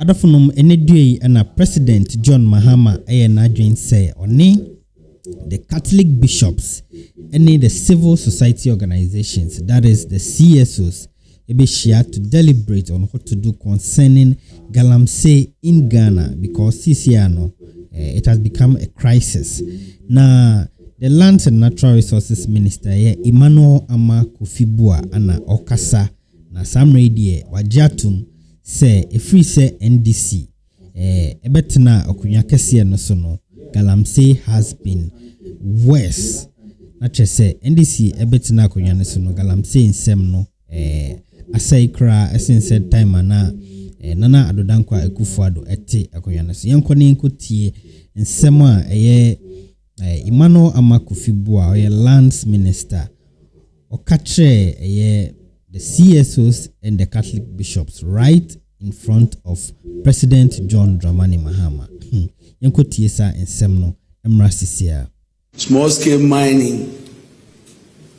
Adafunum enedue ana President John Mahama na adwen say oni the Catholic bishops and the civil society organizations, that is the CSOs, be share to deliberate on what to do concerning galamsey in Ghana because CCR it has become a crisis. Now the Lands and Natural Resources Minister Emmanuel Ama Kofibua ana Okasa na Sam Radio wajatum say a free say NDC ebetena okunya kese no so no galamsey has been worse. Not just say NDC ebetena okunya no so no galamsey nsem no asai kra essence time na nana adodankwa ekufuado ete akunya no so yenkone nkotie nsem a Emmanuel Ama Kofibua or lands minister okatre the CSOs and the Catholic bishops right in front of President John Dramani Mahama. Yenko sa ensemno emrasisia. Small scale mining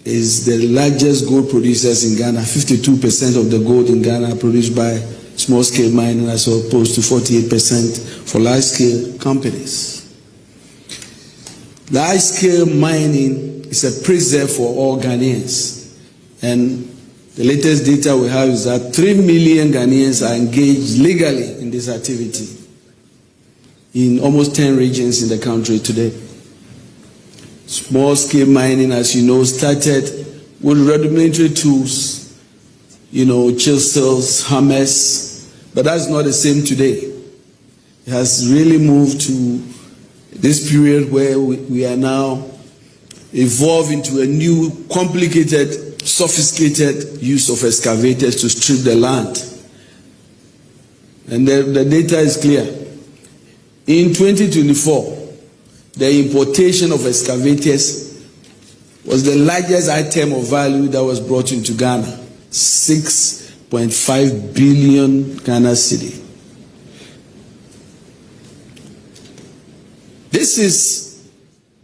is the largest gold producers in Ghana. 52% of the gold in Ghana are produced by small scale mining as opposed to 48% for large scale companies. Large scale mining is a preserve for all Ghanaians, and the latest data we have is that 3 million Ghanaians are engaged legally in this activity in almost 10 regions in the country today. Small scale mining, as you know, started with rudimentary tools, chisels, hammers, but that's not the same today. It has really moved to this period where we are now evolving into a new, complicated, sophisticated use of excavators to strip the land. And the data is clear. In 2024, the importation of excavators was the largest item of value that was brought into Ghana, 6.5 billion Ghana cedi. This is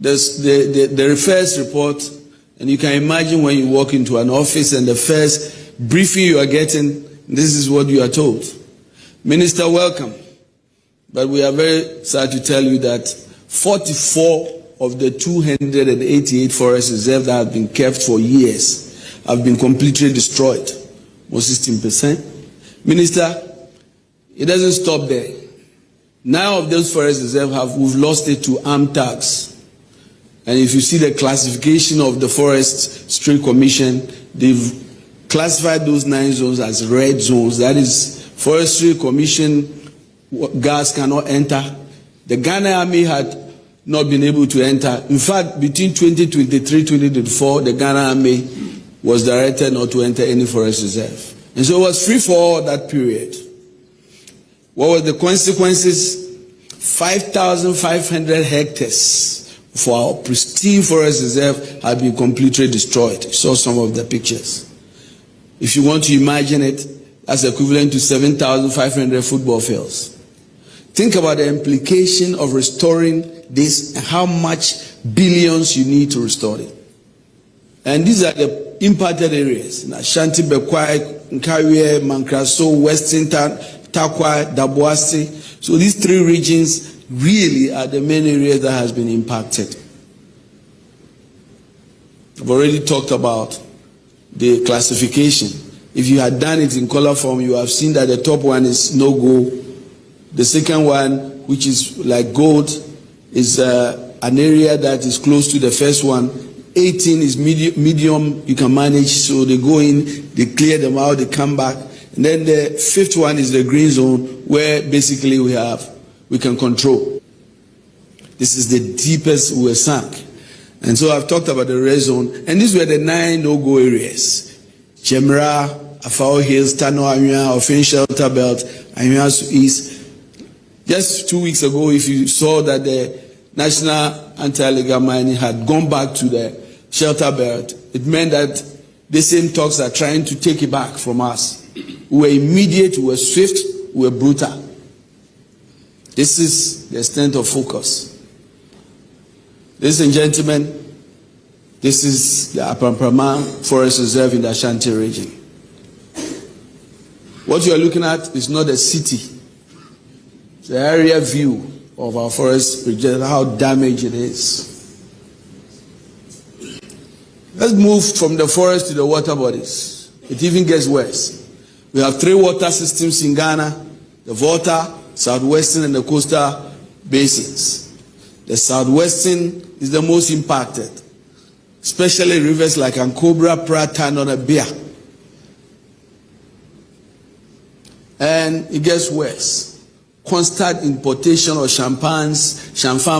the first report, and you can imagine when you walk into an office and the first briefing you are getting, this is what you are told. Minister, welcome. But we are very sad to tell you that 44 of the 288 forest reserves that have been kept for years have been completely destroyed, almost 16%. Minister, it doesn't stop there. 9 of those forest reserves we've lost it to armed thugs. And if you see the classification of the Forestry Commission, they've classified those 9 zones as red zones. That is, Forestry Commission guards cannot enter. The Ghana Army had not been able to enter. In fact, between 2023-2024, the Ghana Army was directed not to enter any forest reserve. And so it was free for all that period. What were the consequences? 5,500 hectares for our pristine forest reserve had been completely destroyed. You saw some of the pictures. If you want to imagine it, that's equivalent to 7,500 football fields. Think about the implication of restoring this and how much billions you need to restore it. And these are the impacted areas. In Ashanti, Bekwai, Nkawie, Mankraso, Western Takwa, Dabuasi. So these 3 regions really are the main areas that has been impacted. I've already talked about the classification. If you had done it in color form, you have seen that the top one is no go. The second one, which is like gold, is an area that is close to the first one. 18 is medium, you can manage, so they go in, they clear them out, they come back. And then the 5th one is the green zone, where basically we can control. This is the deepest we were sunk. And so I've talked about the red zone, and these were the 9 no-go areas. Jemra, Afao Hills, Tano Anua, Ofin Shelter Belt, Anua East. Just 2 weeks ago, if you saw that the National Anti-Illegal Mining had gone back to the shelter belt, it meant that the same talks are trying to take it back from us. We were immediate, we were swift, we were brutal. This is the extent of focus. Ladies and gentlemen, this is the Apamprama Forest Reserve in the Ashanti region. What you are looking at is not a city. the area view of our forest region, how damaged it is. Let's move from the forest to the water bodies. It even gets worse. We have 3 water systems in Ghana: the Volta, Southwestern, and the coastal basins. The Southwestern is the most impacted, especially rivers like Ankobra, Prata, and Onabia. And it gets worse. Constant importation of champagne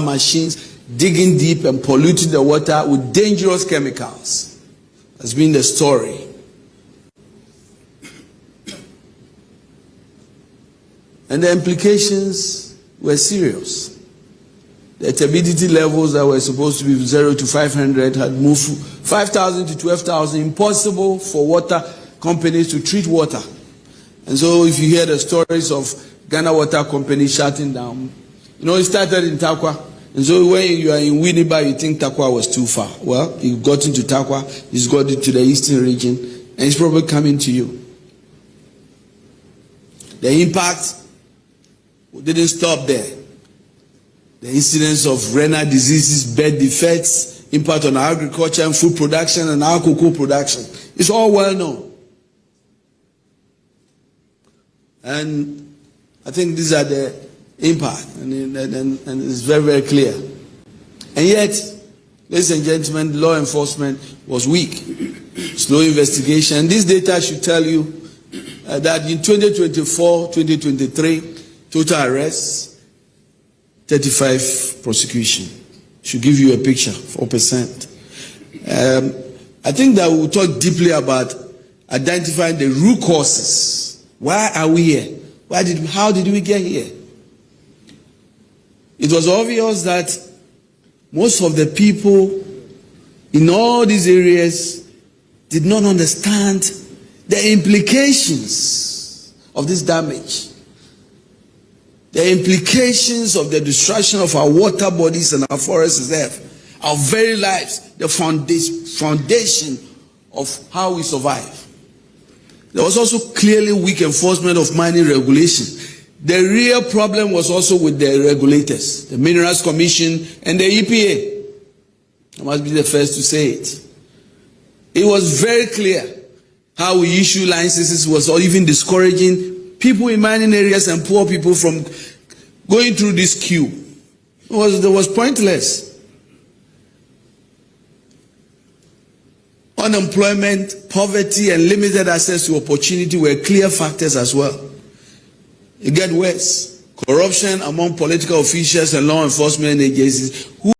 machines, digging deep and polluting the water with dangerous chemicals has been the story. And the implications were serious. The turbidity levels that were supposed to be 0 to 500 had moved from 5,000 to 12,000. Impossible for water companies to treat water. And so if you hear the stories of Ghana Water Company shutting down, you know, it started in Takwa. And so when you are in Winneba, you think Takwa was too far. Well, you got into Takwa, he's got into the eastern region, and it's probably coming to you. The impact didn't stop there. The incidence of renal diseases, bird defects, impact on agriculture and food production and our cocoa production. It's all well known. And I think these are the impact, and it's very, very clear. And yet, ladies and gentlemen, law enforcement was weak. Slow investigation. And this data should tell you that in 2024, 2023, total arrests, 35 prosecution. Should give you a picture, 4%. I think that we'll talk deeply about identifying the root causes. Why are we here? How did we get here? It was obvious that most of the people in all these areas did not understand the implications of this damage. The implications of the destruction of our water bodies and our forest reserve, our very lives, the foundation of how we survive. There was also clearly weak enforcement of mining regulation. The real problem was also with the regulators, the Minerals Commission and the EPA. I must be the first to say it. It was very clear how we issue licenses was even discouraging people in mining areas and poor people from going through this queue. It was pointless. Unemployment, poverty, and limited access to opportunity were clear factors as well. It got worse. Corruption among political officials and law enforcement agencies who